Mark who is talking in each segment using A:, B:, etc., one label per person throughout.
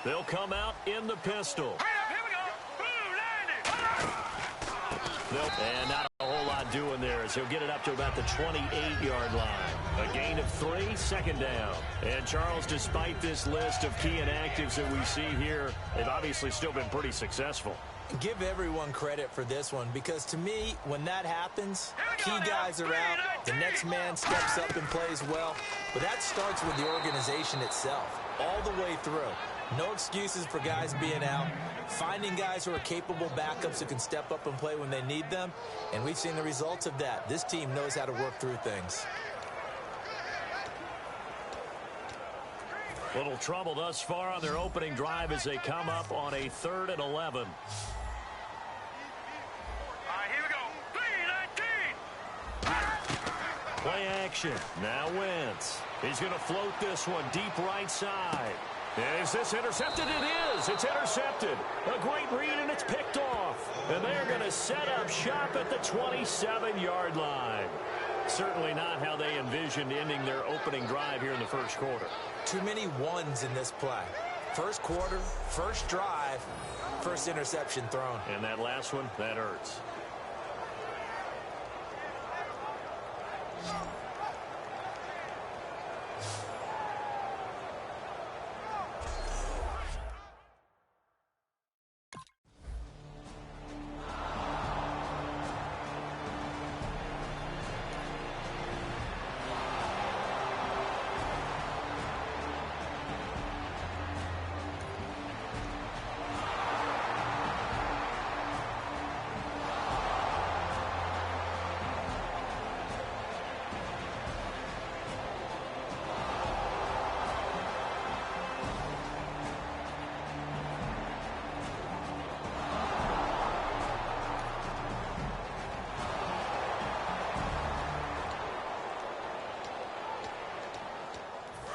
A: They'll come out in the pistol. And not a whole lot doing there as he'll get it up to about the 28-yard line. A gain of 3, second down. And Charles, despite this list of key inactives that we see here, they've obviously still been pretty successful.
B: Give everyone credit for this one because to me, when that happens, key guys are out, the next man steps up and plays well. But that starts with the organization itself, all the way through. No excuses for guys being out. Finding guys who are capable backups who can step up and play when they need them. And we've seen the results of that. This team knows how to work through things.
A: Little trouble thus far on their opening drive as they come up on a 3rd and 11. Play action. Now Wentz. He's going to float this one deep right side. And is this intercepted? It is. It's intercepted. A great read, and it's picked off. And they're going to set up shop at the 27-yard line. Certainly not how they envisioned ending their opening drive here in the first quarter.
B: Too many ones in this play. First quarter, first drive, first interception thrown.
A: And that last one, that hurts.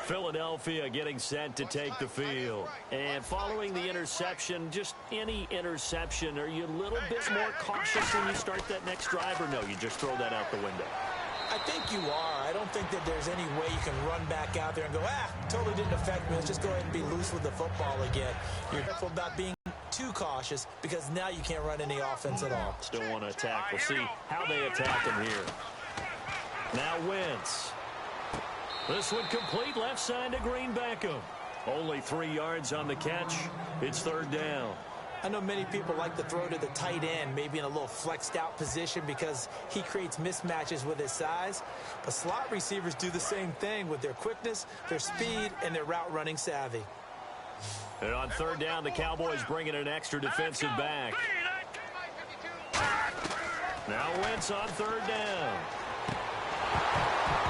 A: Philadelphia getting set to take the field. And following the interception, just any interception, are you a little bit more cautious when you start that next drive, or no, you just throw that out the window?
B: I think you are. I don't think that there's any way you can run back out there and go, totally didn't affect me. Let's just go ahead and be loose with the football again. You're careful about being too cautious because now you can't run any offense at all.
A: Still want to attack. We'll see how they attack him here. Now Wentz. This one complete left side to Green Beckham. Only 3 yards on the catch. It's 3rd down.
B: I know many people like to throw to the tight end, maybe in a little flexed out position because he creates mismatches with his size. But slot receivers do the same thing with their quickness, their speed, and their route running savvy.
A: And on 3rd down, the Cowboys bring in an extra defensive back. Now Wentz on 3rd down.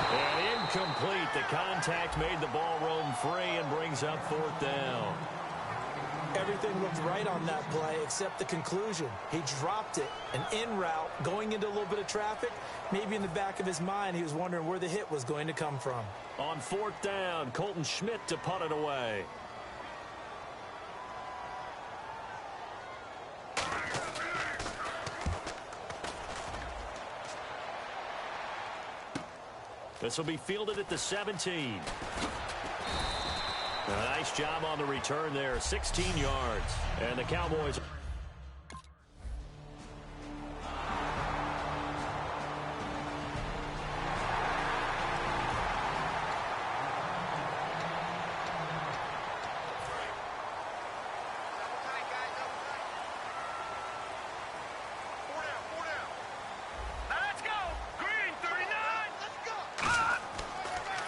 A: And incomplete. The contact made the ball roam free and brings up 4th down.
B: Everything looked right on that play except the conclusion. He dropped it, an in route, going into a little bit of traffic. Maybe in the back of his mind, he was wondering where the hit was going to come from.
A: On 4th down, Colton Schmidt to punt it away. This will be fielded at the 17. A nice job on the return there, 16 yards. And the Cowboys.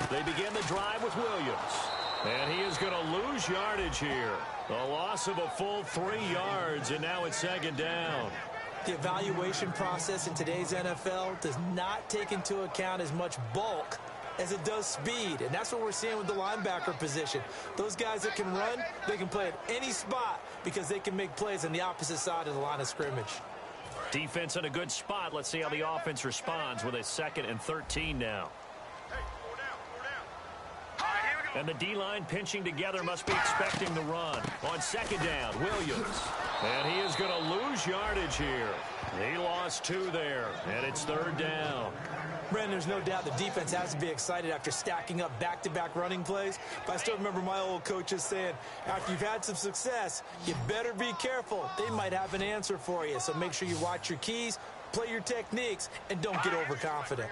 A: They begin the drive with Williams. And he is going to lose yardage here. A loss of a full 3 yards, and now it's 2nd down.
B: The evaluation process in today's NFL does not take into account as much bulk as it does speed. And that's what we're seeing with the linebacker position. Those guys that can run, they can play at any spot because they can make plays on the opposite side of the line of scrimmage.
A: Defense in a good spot. Let's see how the offense responds with a 2nd and 13 now. And the D-line pinching together must be expecting the run. On 2nd down, Williams. And he is going to lose yardage here. He lost 2 there, and it's 3rd down.
B: Brandon, there's no doubt the defense has to be excited after stacking up back-to-back running plays. But I still remember my old coaches saying, after you've had some success, you better be careful. They might have an answer for you. So make sure you watch your keys, play your techniques, and don't get overconfident.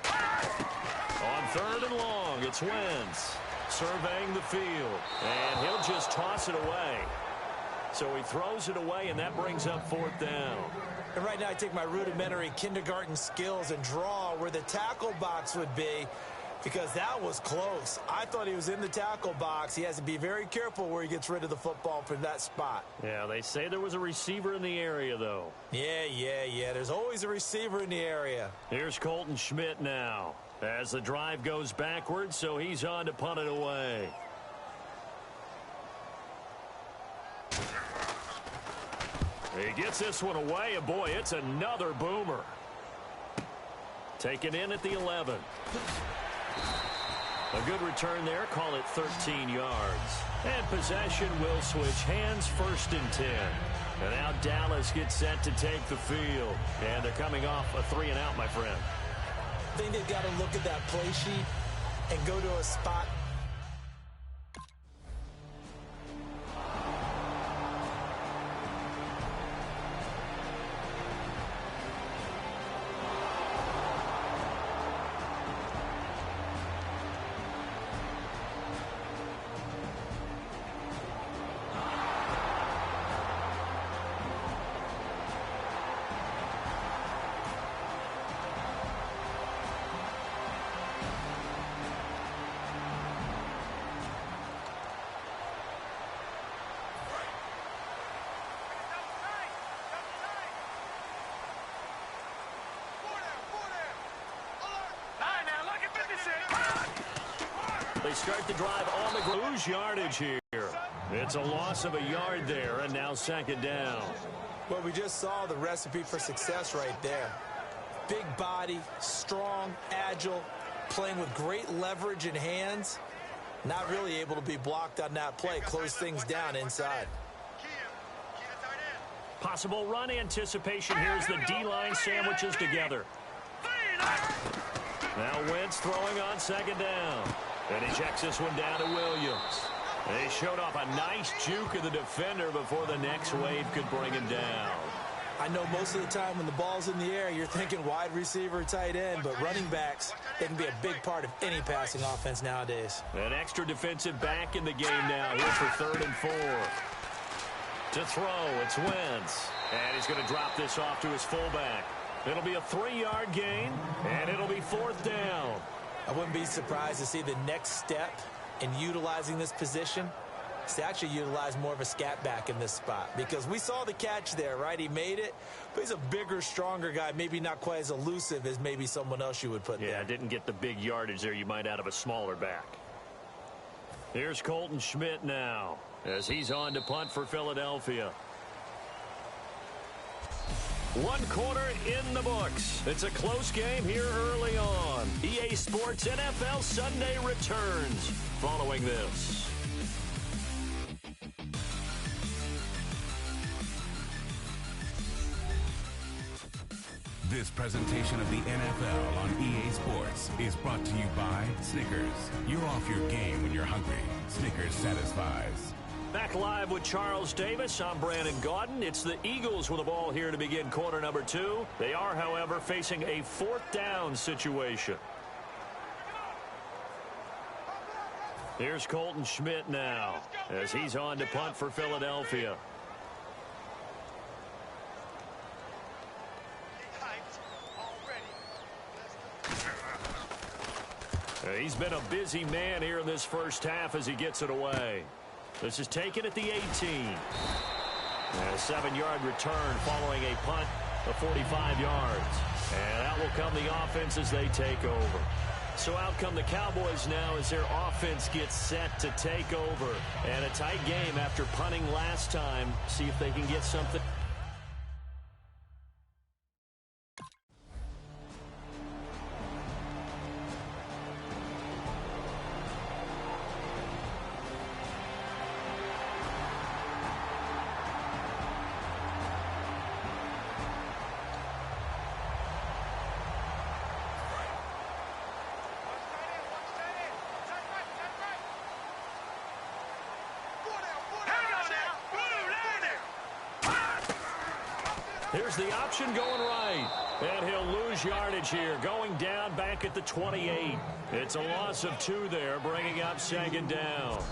A: On 3rd and long, it's Wentz surveying the field. And he'll just toss it away. So he throws it away, and that brings up 4th down.
B: And right now I take my rudimentary kindergarten skills and draw where the tackle box would be, because that was close. I thought he was in the tackle box. He has to be very careful where he gets rid of the football from that spot.
A: Yeah, they say there was a receiver in the area, though.
B: Yeah. There's always a receiver in the area.
A: Here's Colton Schmidt now as the drive goes backwards, so he's on to punt it away. He gets this one away, and boy, it's another boomer. Taken in at the 11. A good return there, call it 13 yards. And possession will switch hands, 1st and 10. And now Dallas gets set to take the field. And they're coming off a 3-and-out, my friend.
B: I think they've got to look at that play sheet and go to a spot.
A: They start the drive on the ground. Lose yardage here. It's a loss of a yard there, and now 2nd down.
B: Well, we just saw the recipe for success right there. Big body, strong, agile, playing with great leverage in hands. Not really able to be blocked on that play. Close things down inside.
A: Possible run anticipation. Here's the D-line sandwiches together. Now Wentz throwing on 2nd down. And he checks this one down to Williams. And he showed off a nice juke of the defender before the next wave could bring him down.
B: I know most of the time when the ball's in the air, you're thinking wide receiver, tight end, but running backs, they can be a big part of any passing offense nowadays.
A: An extra defensive back in the game now here for 3rd and 4. To throw, it's Wentz. And he's going to drop this off to his fullback. It'll be a 3-yard gain, and it'll be 4th down.
B: I wouldn't be surprised to see the next step in utilizing this position is to actually utilize more of a scat back in this spot, because we saw the catch there, right? He made it, but he's a bigger, stronger guy, maybe not quite as elusive as maybe someone else you would put there.
A: Yeah, didn't get the big yardage there you might out of a smaller back. Here's Colton Schmidt now as he's on to punt for Philadelphia. 1 quarter in the books. It's a close game here early on. EA Sports NFL Sunday returns following this.
C: This presentation of the NFL on EA Sports is brought to you by Snickers. You're off your game when you're hungry. Snickers satisfies.
A: Back live with Charles Davis. I'm Brandon Gaudin. It's the Eagles with the ball here to begin quarter number 2. They are, however, facing a 4th down situation. Here's Colton Schmidt now as he's on to punt for Philadelphia. He's been a busy man here in this first half as he gets it away. This is taken at the 18. And a 7-yard return following a punt of 45 yards. And out will come the offense as they take over. So out come the Cowboys now as their offense gets set to take over. And a tight game after punting last time. See if they can get something. Here's the option going right. And he'll lose yardage here, going down back at the 28. It's a loss of 2 there, bringing up second down.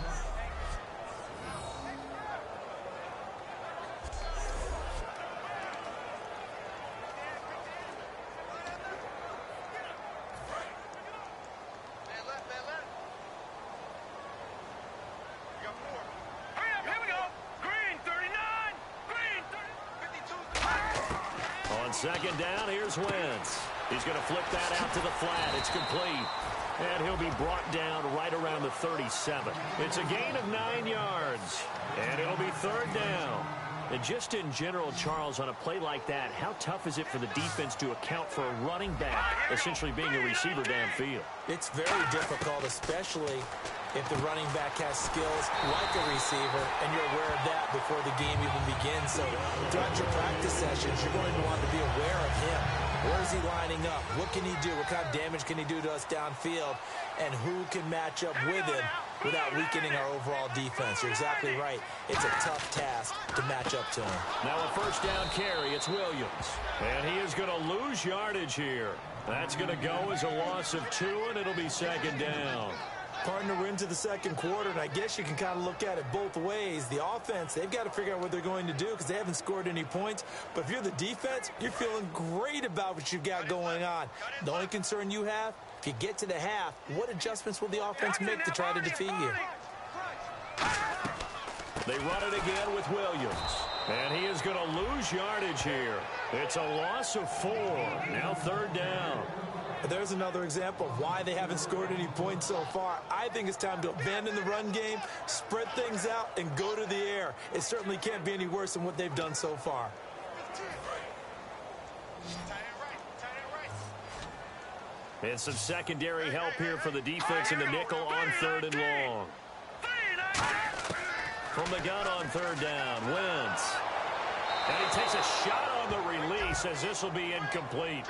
A: Second down, here's Wentz. He's going to flip that out to the flat. It's complete. And he'll be brought down right around the 37. It's a gain of 9 yards. And it'll be third down. And just in general, Charles, on a play like that, how tough is it for the defense to account for a running back essentially being a receiver downfield?
B: It's very difficult, especially if the running back has skills like a receiver, and you're aware of that before the game even begins. So throughout your practice sessions, you're going to want to be aware of him. Where is he lining up? What can he do? What kind of damage can he do to us downfield? And who can match up with him without weakening our overall defense? You're exactly right. It's a tough task to match up to him.
A: Now a first down carry. It's Williams. And he is going to lose yardage here. That's going to go as a loss of 2, and it'll be second down.
B: Partner, we're into the second quarter, and I guess you can kind of look at it both ways. The offense, they've got to figure out what they're going to do because they haven't scored any points. But if you're the defense, you're feeling great about what you've got going on. The only concern you have, if you get to the half, what adjustments will the offense make to try to defeat you?
A: They run it again with Williams. And he is going to lose yardage here. It's a loss of 4. Now third down.
B: There's another example of why they haven't scored any points so far. I think it's time to abandon the run game, spread things out, and go to the air. It certainly can't be any worse than what they've done so far.
A: And some secondary help here for the defense in the nickel on third and long. From the gun on third down, Wentz. And he takes a shot on the release as this will be incomplete.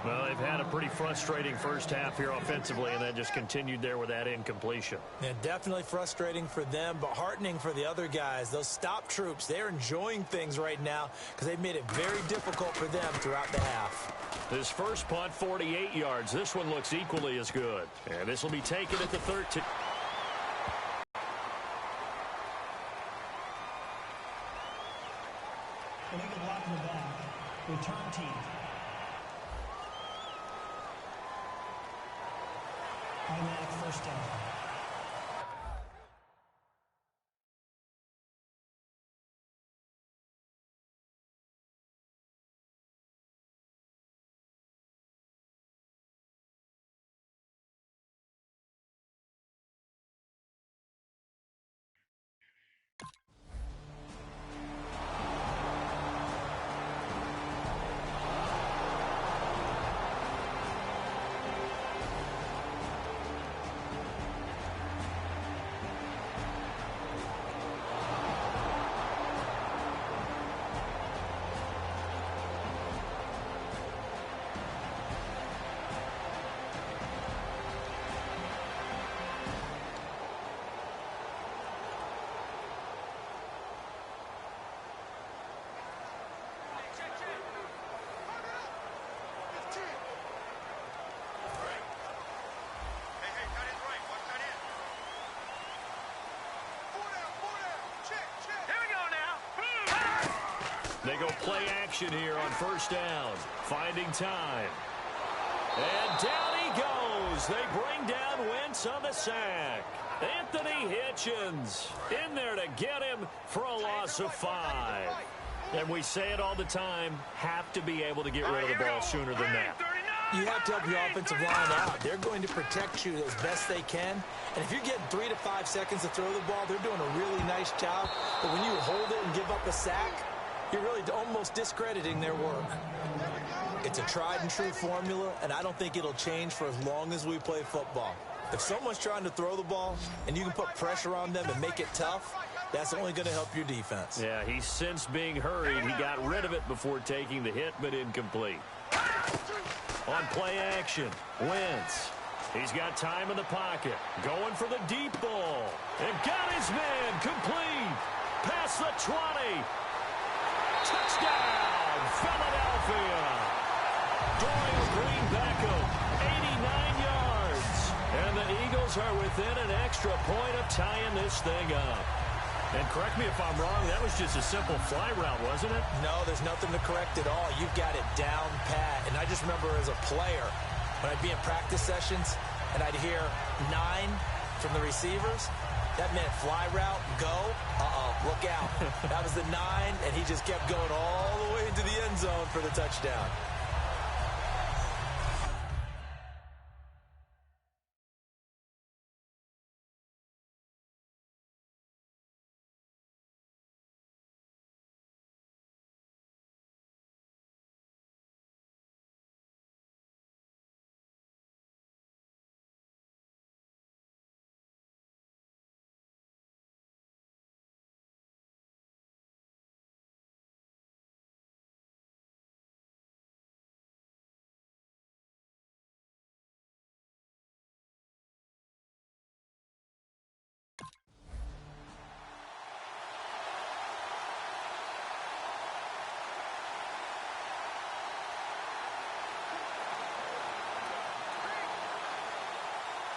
A: Well, they've had a pretty frustrating first half here offensively, and that just continued there with that incompletion.
B: Yeah, definitely frustrating for them, but heartening for the other guys. Those stop troops, they're enjoying things right now because they've made it very difficult for them throughout the half.
A: This first punt, 48 yards. This one looks equally as good. And this will be taken at the 13.
D: Illegal block in the back. Return team. Automatic first down.
A: They go play action here on first down. Finding time. And down he goes. They bring down Wentz on the sack. Anthony Hitchens in there to get him for a loss of 5. And we say it all the time, have to be able to get rid of the ball sooner than that.
B: You have to help your offensive line out. They're going to protect you as best they can. And if you're getting 3 to 5 seconds to throw the ball, they're doing a really nice job. But when you hold it and give up a sack, you're really almost discrediting their work. It's a tried and true formula, and I don't think it'll change for as long as we play football. If someone's trying to throw the ball and you can put pressure on them and make it tough, that's only going to help your defense.
A: Yeah, he's since being hurried. He got rid of it before taking the hit, but incomplete. On play action, Wentz. He's got time in the pocket. Going for the deep ball. And got his man complete. Past the 20. Touchdown! Philadelphia. Dorial Green Beckham, 89 yards. And the Eagles are within an extra point of tying this thing up. And correct me if I'm wrong, that was just a simple fly route, wasn't it?
B: No, there's nothing to correct at all. You've got it down pat. And I just remember as a player, when I'd be in practice sessions and I'd hear 9 from the receivers, that meant fly route, go, look out. That was the 9, and he just kept going all the way into the end zone for the touchdown.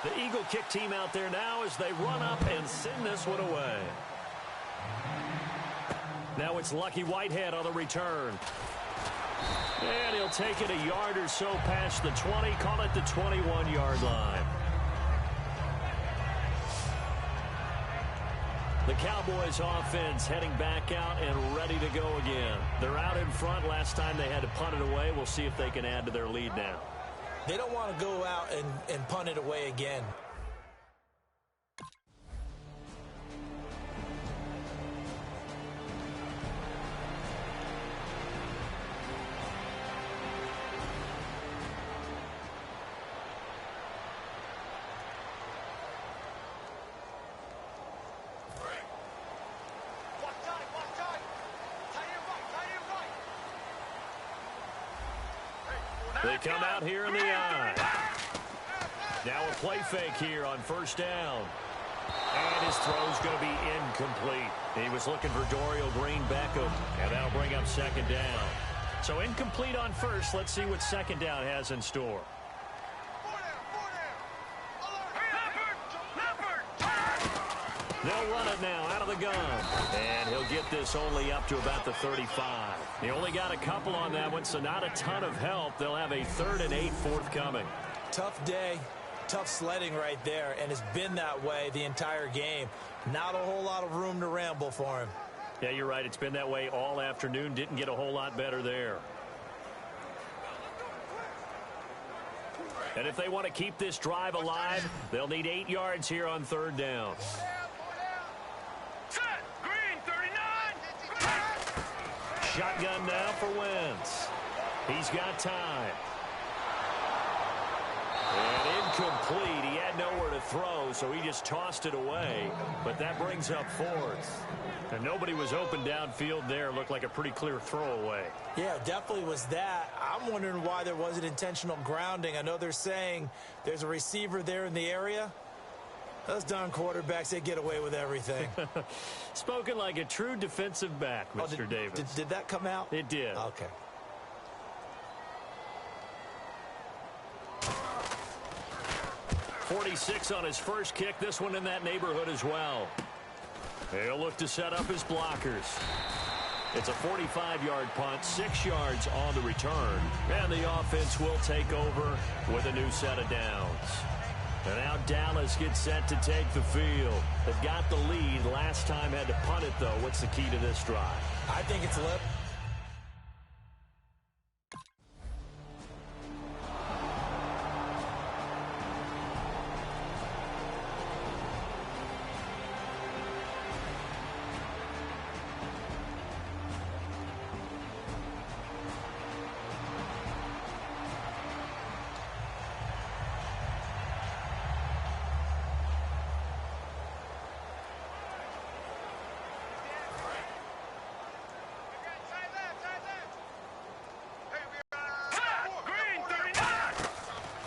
A: The Eagle kick team out there now as they run up and send this one away. Now it's Lucky Whitehead on the return. And he'll take it a yard or so past the 20, call it the 21-yard line. The Cowboys offense heading back out and ready to go again. They're out in front. Last time they had to punt it away. We'll see if they can add to their lead now.
B: They don't want to go out and punt it away again.
A: They come out here in the eye. Now a play fake here on first down. And his throw's going to be incomplete. He was looking for Dorial Green Beckham, and that'll bring up second down. So incomplete on first. Let's see what second down has in store. They'll run it now out of the gun. And he'll get this only up to about the 35. He only got a couple on that one, so not a ton of help. They'll have a 3rd and 8 forthcoming.
B: Tough day, tough sledding right there, and it's been that way the entire game. Not a whole lot of room to ramble for him.
A: Yeah, you're right. It's been that way all afternoon. Didn't get a whole lot better there. And if they want to keep this drive alive, they'll need 8 yards here on 3rd down. Shotgun now for Wentz. He's got time. And incomplete. He had nowhere to throw, so he just tossed it away. But that brings up 4th. And nobody was open downfield there. Looked like a pretty clear throwaway.
B: Yeah, definitely was that. I'm wondering why there wasn't intentional grounding. I know they're saying there's a receiver there in the area. Those darn quarterbacks, they get away with everything.
A: Spoken like a true defensive back, Mr. Davis.
B: Did that come out?
A: It did.
B: Okay.
A: .46 on his first kick. This one in that neighborhood as well. He'll look to set up his blockers. It's a 45-yard punt, 6 yards on the return. And the offense will take over with a new set of downs. And now Dallas gets set to take the field. They've got the lead. Last time had to punt it, though. What's the key to this drive?
B: I think it's lip.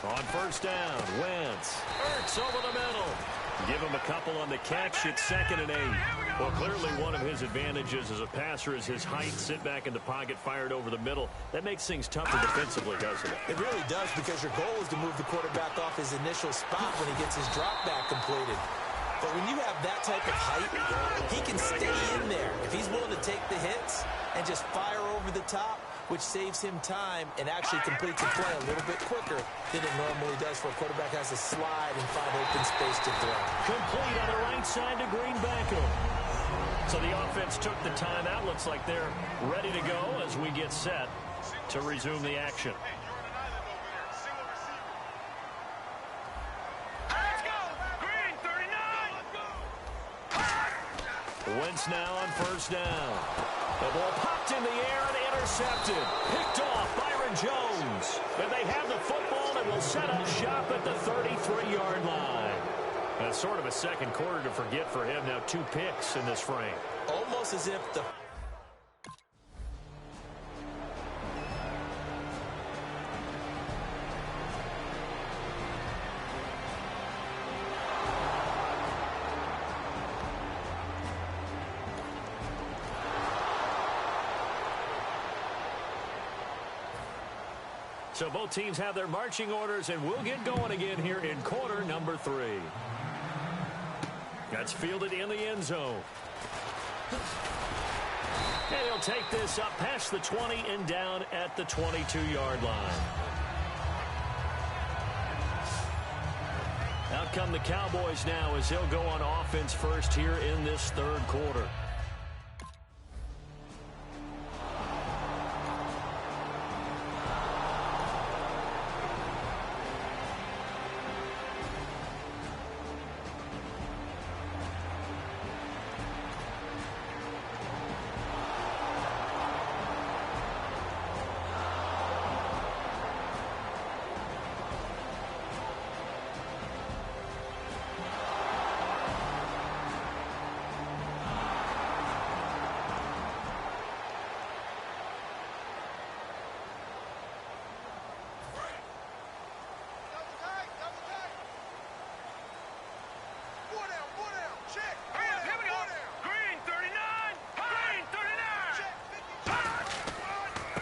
A: On first down, Wentz. Ertz over the middle. Give him a couple on the catch. It's 2nd and 8. Well, clearly one of his advantages as a passer is his height. Sit back in the pocket, fired over the middle. That makes things tougher defensively, doesn't it?
B: It really does, because your goal is to move the quarterback off his initial spot when he gets his drop back completed. But when you have that type of height, he can stay in there. If he's willing to take the hits and just fire over the top, which saves him time and actually completes a play a little bit quicker than it normally does for a quarterback has to slide and find open space to throw.
A: Complete on the right side to Greenbacker. So the offense took the timeout. Looks like they're ready to go as we get set to resume the action. Wentz now on first down. The ball popped in the air and intercepted. Picked off Byron Jones. And they have the football and will set up shop at the 33-yard line. That's sort of a second quarter to forget for him. Now 2 picks in this frame.
B: Almost as if the...
A: So both teams have their marching orders, and we'll get going again here in quarter number 3. That's fielded in the end zone. And he'll take this up past the 20 and down at the 22-yard line. Out come the Cowboys now as they'll go on offense first here in this third quarter.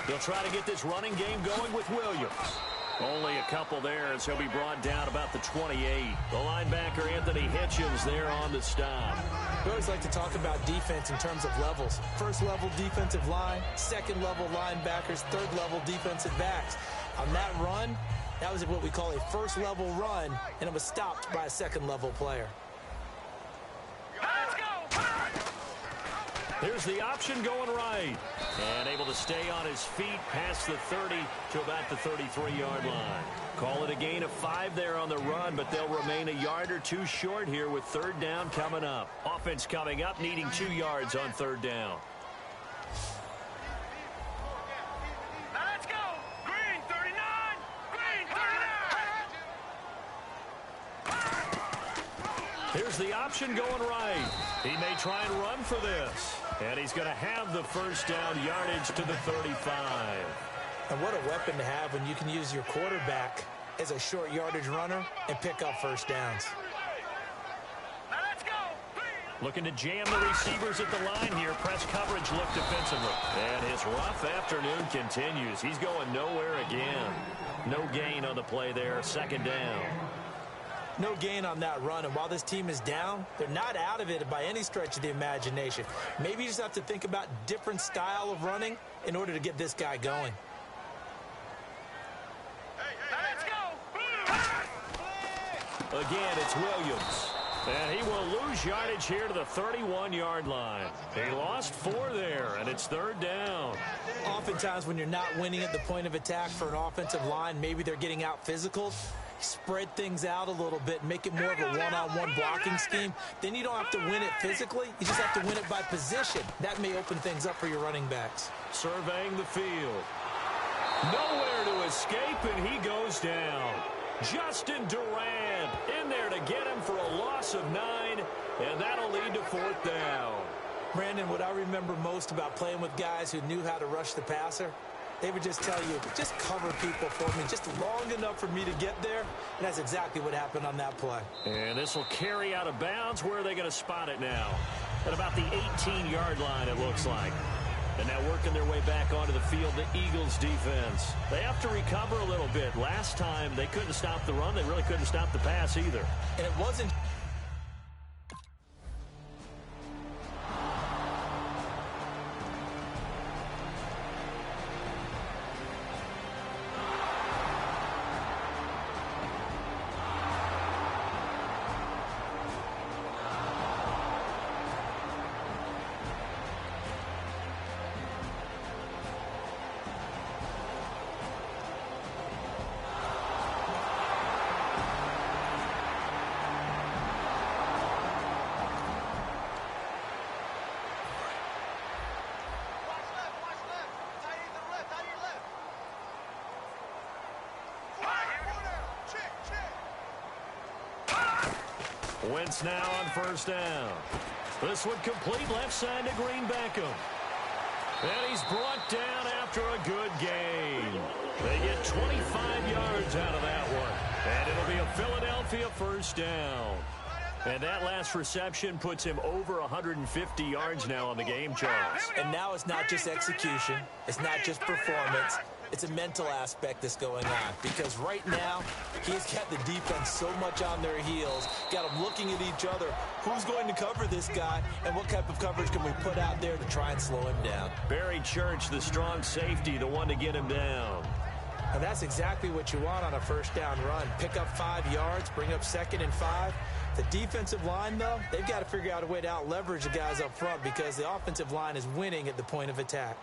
A: They'll try to get this running game going with Williams. Only a couple there as he'll be brought down about the 28. The linebacker, Anthony Hitchens, there on the stop.
B: We always like to talk about defense in terms of levels. First-level defensive line, second-level linebackers, third-level defensive backs. On that run, that was what we call a first-level run, and it was stopped by a second-level player.
A: Here's the option going right. And able to stay on his feet past the 30 to about the 33-yard line. Call it a gain of 5 there on the run, but they'll remain a yard or 2 short here with third down coming up. Offense coming up, needing 2 yards on third down.
E: Let's go! Green 39! Green 39!
A: Here's the option going right. He may try and run for this. And he's going to have the first down, yardage to the 35.
B: And what a weapon to have when you can use your quarterback as a short yardage runner and pick up first downs.
E: Let's go!
A: Looking to jam the receivers at the line here. Press coverage look defensively. And his rough afternoon continues. He's going nowhere again. No gain on the play there. Second down.
B: No gain on that run, and while this team is down, they're not out of it by any stretch of the imagination. Maybe you just have to think about different style of running in order to get this guy going.
E: Let's go!
A: Again, it's Williams. And he will lose yardage here to the 31-yard line. He lost 4 there, and it's third down.
B: Oftentimes when you're not winning at the point of attack for an offensive line, maybe they're getting out physical. Spread things out a little bit, make it more of a one-on-one blocking scheme. Then you don't have to win it physically. You just have to win it by position. That may open things up for your running backs.
A: Surveying the field. Nowhere to escape, and he goes down. Justin Durant in there to get him for a loss of 9, and that'll lead to fourth down.
B: Brandon, what I remember most about playing with guys who knew how to rush the passer, they would just tell you, just cover people for me, just long enough for me to get there. And that's exactly what happened on that play.
A: And this will carry out of bounds. Where are they going to spot it now? At about the 18-yard line, it looks like. And now working their way back onto the field, the Eagles defense. They have to recover a little bit. Last time, they couldn't stop the run. They really couldn't stop the pass either.
B: And it wasn't...
A: Wentz now on first down. This one complete left side to Green Beckham. And he's brought down after a good game. They get 25 yards out of that one. And it'll be a Philadelphia first down. And that last reception puts him over 150 yards now on the game, Charles.
B: And now it's not just execution. It's not just performance. It's a mental aspect that's going on. Because right now, he's got the defense so much on their heels, got them looking at each other. Who's going to cover this guy, and what type of coverage can we put out there to try and slow him down?
A: Barry Church, the strong safety, the one to get him down.
B: And that's exactly what you want on a first down run. Pick up 5 yards, bring up 2nd and 5. The defensive line, though, they've got to figure out a way to out-leverage the guys up front because the offensive line is winning at the point of attack.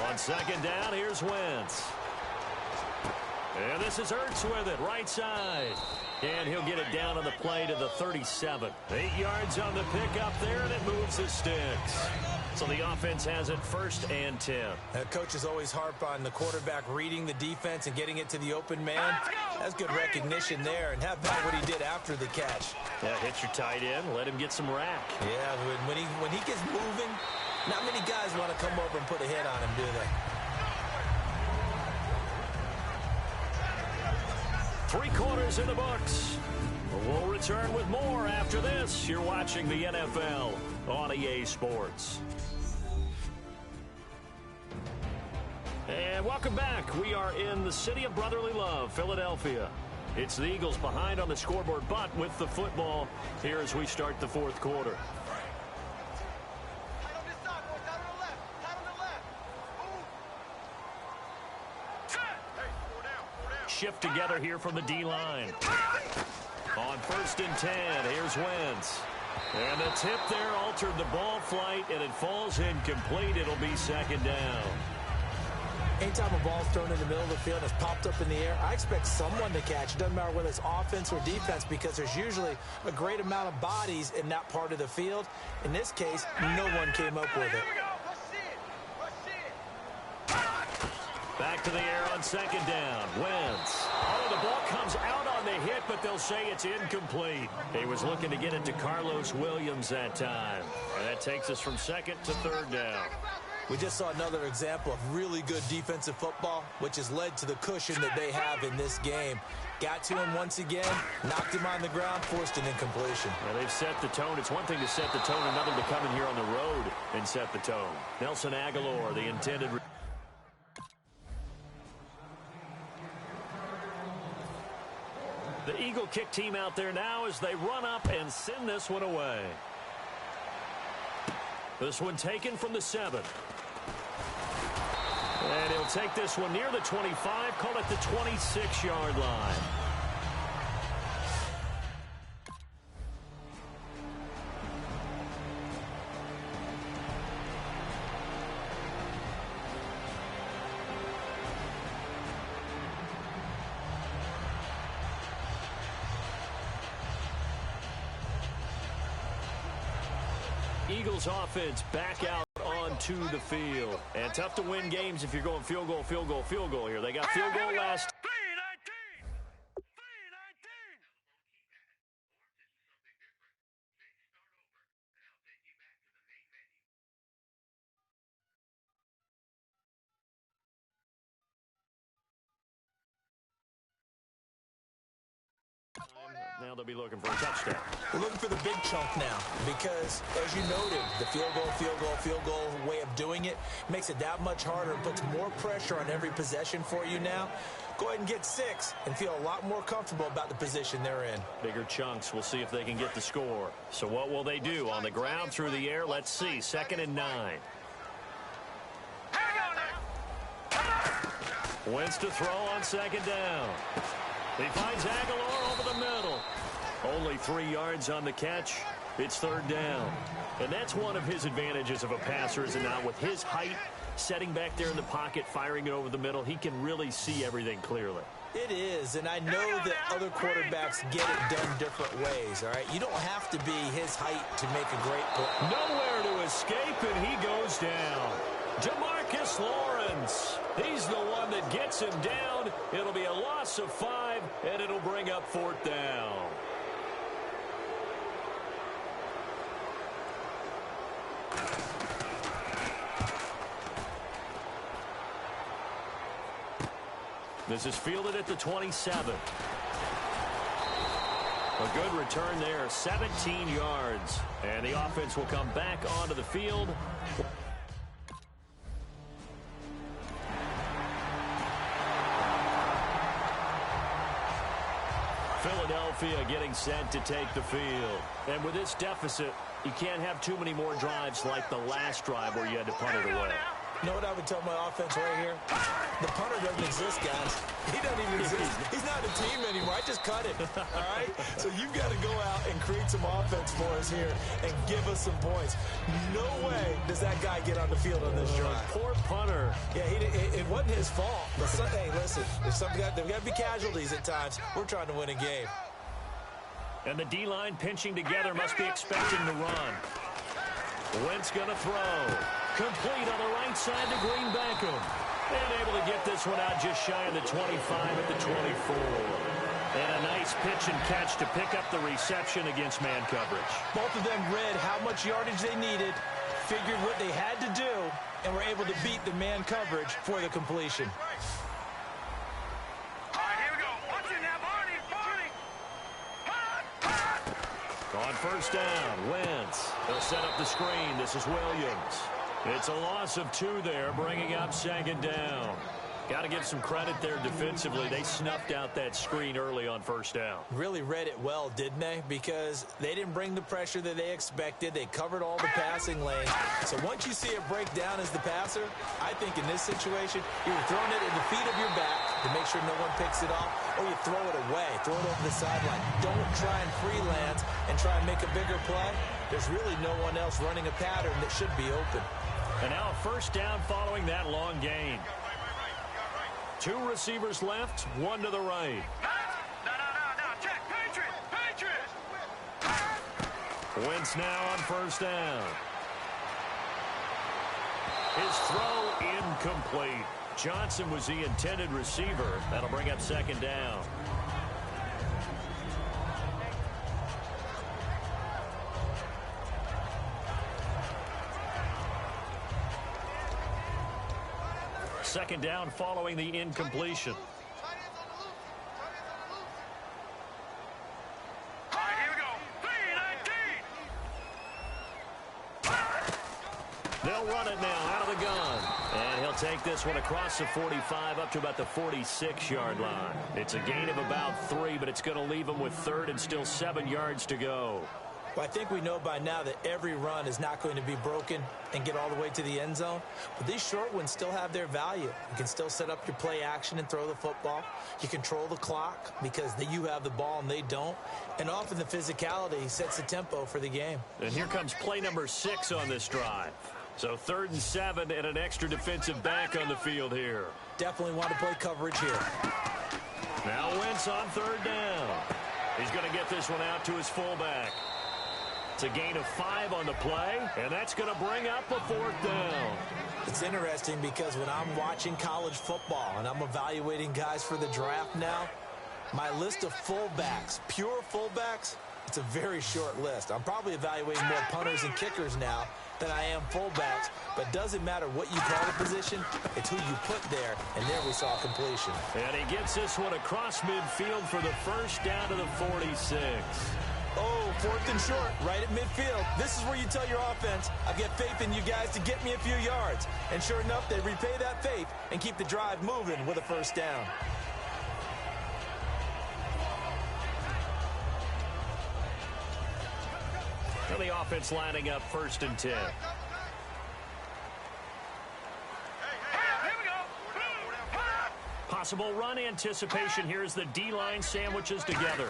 A: On second down, here's Wentz. And this is Ertz with it, right side. And he'll get it down on the play to the 37. 8 yards on the pickup there, and it moves the sticks. So the offense has it 1st and 10.
B: Coaches always harp on the quarterback reading the defense and getting it to the open man. That's good recognition there. And how about what he did after the catch?
A: Yeah, hit your tight end, let him get some rack.
B: Yeah, when he gets moving, not many guys want to come over and put a hit on him, do they?
A: 3 quarters in the books. We'll return with more after this. You're watching the NFL on EA Sports. And welcome back. We are in the city of brotherly love, Philadelphia. It's the Eagles behind on the scoreboard, but with the football here as we start the 4th quarter. Shift together here from the D-line. On 1st and 10, here's Wentz. And the tip there altered the ball flight, and it falls incomplete. It'll be 2nd down.
B: Anytime a ball's thrown in the middle of the field and it's popped up in the air, I expect someone to catch. It doesn't matter whether it's offense or defense because there's usually a great amount of bodies in that part of the field. In this case, no one came up with it.
A: Back to the air on 2nd down. Wentz. Oh, the ball comes out on the hit, but they'll say it's incomplete. He was looking to get it to Carlos Williams that time. And that takes us from 2nd to 3rd down.
B: We just saw another example of really good defensive football, which has led to the cushion that they have in this game. Got to him once again, knocked him on the ground, forced an incompletion.
A: Well, they've set the tone. It's one thing to set the tone, another to come in here on the road and set the tone. Nelson Aguilar, the intended... The Eagle kick team out there now as they run up and send this one away. This one taken from the 7. And he'll take this one near the 25, call it the 26-yard line. Eagles offense back out onto the field. And tough to win games if you're going field goal, field goal, field goal here. They got field goal last. Now they'll be looking for a touchdown.
B: We're looking for the big chunk now because, as you noted, the field goal way of doing it makes it that much harder and puts more pressure on every possession for you now. Go ahead and get 6 and feel a lot more comfortable about the position they're in.
A: Bigger chunks. We'll see if they can get the score. So what will they do? On the ground, through the air? Let's see. 2nd and 9. Wentz to throw on 2nd down. He finds Aguilar over the middle. Only 3 yards on the catch. It's 3rd down. And that's one of his advantages of a passer, is it not? With his height, setting back there in the pocket, firing it over the middle, he can really see everything clearly.
B: It is, and I know that other quarterbacks get it done different ways, all right? You don't have to be his height to make a great play.
A: Nowhere to escape, and he goes down. Jamarcus Lawrence. He's the one that gets him down. It'll be a loss of 5, and it'll bring up 4th down. This is fielded at the 27. A good return there, 17 yards. And the offense will come back onto the field. Philadelphia getting set to take the field. And with this deficit, you can't have too many more drives like the last drive where you had to punt it away.
B: You know what I would tell my offense right here? The punter doesn't exist, guys. He doesn't even exist. He's not a team anymore. I just cut it, all right? So you've got to go out and create some offense for us here and give us some points. No way does that guy get on the field on this drive.
A: Poor punter.
B: Yeah, it wasn't his fault. But hey, listen, there's got to be casualties at times. We're trying to win a game.
A: And the D-line pinching together, must be expecting the run. Wentz going to throw. Complete on the right side to Green Beckham. And able to get this one out just shy of the 25 at the 24. And a nice pitch and catch to pick up the reception against man coverage.
B: Both of them read how much yardage they needed, figured what they had to do, and were able to beat the man coverage for the completion.
E: All right, here we go. Watch it now, Barney.
A: On 1st down, Wentz. They'll set up the screen. This is Williams. It's a loss of 2 there, bringing up 2nd down. Got to give some credit there defensively. They snuffed out that screen early on 1st down.
B: Really read it well, didn't they? Because they didn't bring the pressure that they expected. They covered all the passing lanes. So once you see it break down as the passer, I think in this situation, you're throwing it in the feet of your back to make sure no one picks it off, or you throw it away, throw it over the sideline. Don't try and freelance and try and make a bigger play. There's really no one else running a pattern that should be open.
A: And now 1st down following that long gain. 2 receivers left, 1 to the right.
E: No, check. Patriots.
A: Wentz now on 1st down. His throw incomplete. Johnson was the intended receiver. That'll bring up 2nd down. Second down following the incompletion.
E: All right, here we go. 3-19.
A: They'll run it now out of the gun. And he'll take this one across the 45 up to about the 46-yard line. It's a gain of about 3, but it's going to leave them with 3rd and still 7 yards to go.
B: Well, I think we know by now that every run is not going to be broken and get all the way to the end zone. But these short ones still have their value. You can still set up your play action and throw the football. You control the clock because you have the ball and they don't. And often the physicality sets the tempo for the game.
A: And here comes play number 6 on this drive. So 3rd and 7 and an extra defensive back on the field here.
B: Definitely want to play coverage here.
A: Now Wentz on 3rd down. He's going to get this one out to his fullback. It's a gain of 5 on the play, and that's going to bring up a 4th down.
B: It's interesting because when I'm watching college football and I'm evaluating guys for the draft now, my list of fullbacks, pure fullbacks, It's a very short list. I'm probably evaluating more punters and kickers now than I am fullbacks, but it doesn't matter what you call the position, it's who you put there, and there we saw completion.
A: And he gets this one across midfield for the first down to the 46.
B: Oh, 4th and short, right at midfield. This is where you tell your offense, I've got faith in you guys to get me a few yards. And sure enough, they repay that faith and keep the drive moving with a first down.
A: And the offense lining up 1st and 10. Possible run anticipation here as the D-line sandwiches together.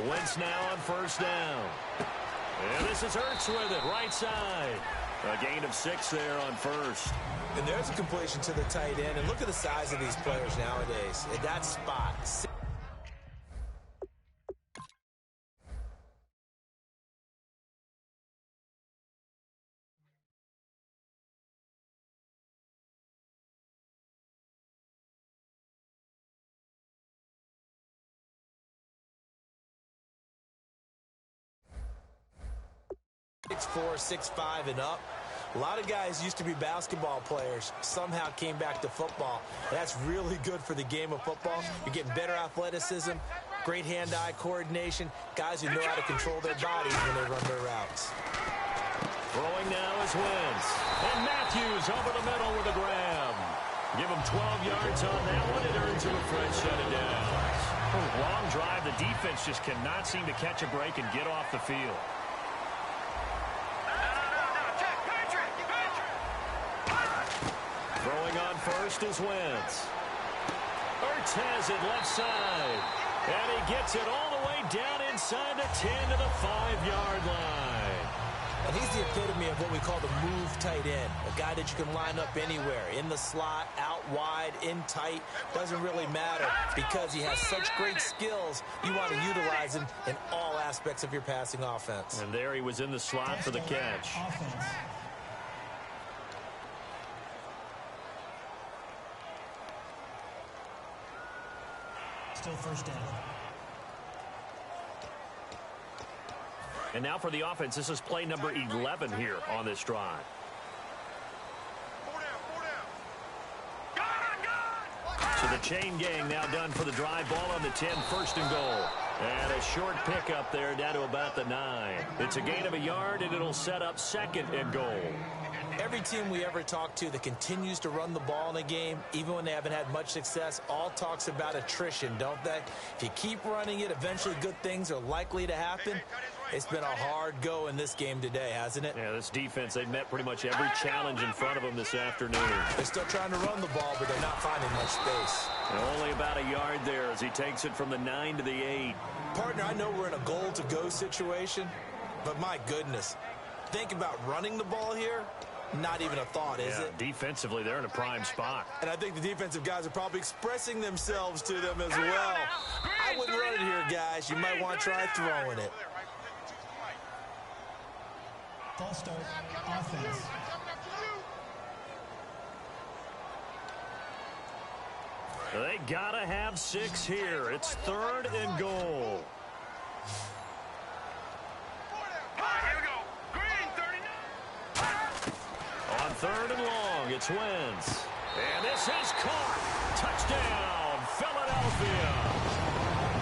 A: Wentz now on 1st down. And this is Hurts with it, right side. A gain of 6 there on 1st.
B: And there's a completion to the tight end. And look at the size of these players nowadays. At that spot. .6'4", 6'5", and up. A lot of guys used to be basketball players, somehow came back to football. That's really good for the game of football. You're getting better athleticism, great hand-eye coordination, guys who know how to control their bodies when they run their routes.
A: Throwing now is Wentz. And Matthews over the middle with a grab. Give him 12 yards on that one. It earns him a fresh set of downs. Long drive. The defense just cannot seem to catch a break and get off the field. Throwing on 1st is Wentz. Hurts has it left side. And he gets it all the way down inside the 10 to the 5-yard line.
B: And he's the epitome of what we call the move tight end. A guy that you can line up anywhere. In the slot, out wide, in tight. Doesn't really matter because he has such great skills. You want to utilize him in all aspects of your passing offense.
A: And there he was in the slot for the catch.
D: Offense. Still 1st down.
A: And now for the offense, this is play number 11 here on this drive. So the chain gang now done for the drive. Ball on the 10, 1st and goal. And a short pickup there down to about the 9. It's a gain of a yard, and it'll set up 2nd and goal.
B: Every team we ever talk to that continues to run the ball in a game, even when they haven't had much success, all talks about attrition, don't they? If you keep running it, eventually good things are likely to happen. It's been a hard go in this game today, hasn't it?
A: Yeah, this defense, they've met pretty much every challenge in front of them this afternoon.
B: They're still trying to run the ball, but they're not finding much space.
A: And only about a yard there as he takes it from the 9 to the 8.
B: Partner, I know we're in a goal-to-go situation, but my goodness, think about running the ball here. Not even a thought, is it?
A: Defensively, they're in a prime spot.
B: And I think the defensive guys are probably expressing themselves to them as well. I wouldn't run it here, guys. You might want to try throwing it.
D: False start. Offense.
A: They gotta have 6 here. It's 3rd and goal. On 3rd and long, it's Wentz. And this is caught. Touchdown, Philadelphia.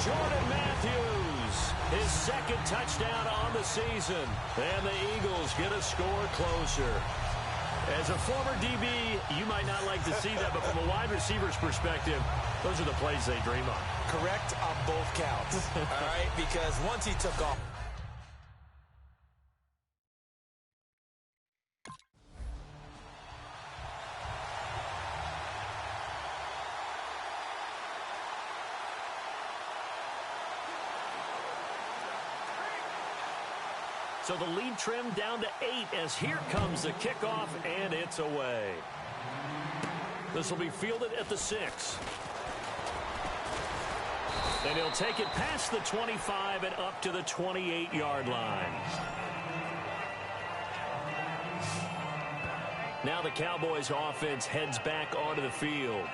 A: Jordan Matthews, his 2nd touchdown on the season. And the Eagles get a score closer. As a former DB, you might not like to see that, but from a wide receiver's perspective, those are the plays they dream of.
B: Correct on both counts, all right? Because once he took off.
A: So the lead trimmed down to 8 as here comes the kickoff, and it's away. This will be fielded at the 6. And he'll take it past the 25 and up to the 28-yard line. Now the Cowboys offense heads back onto the field.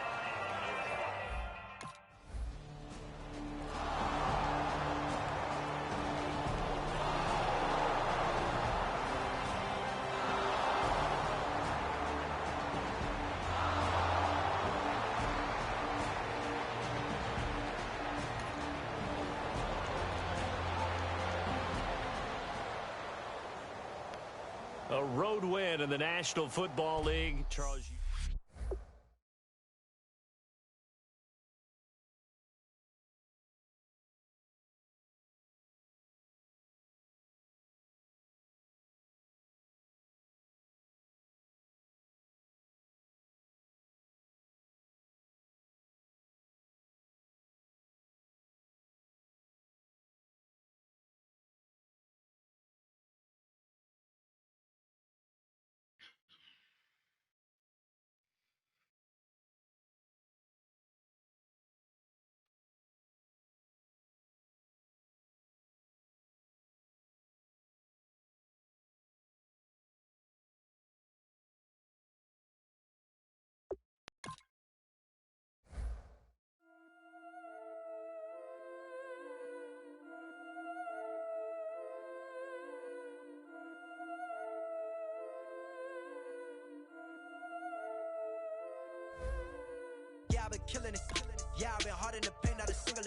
A: A road win in the National Football League. Charles.
F: Yeah, I've been killing it. Yeah, I've been hard in the paint, not a single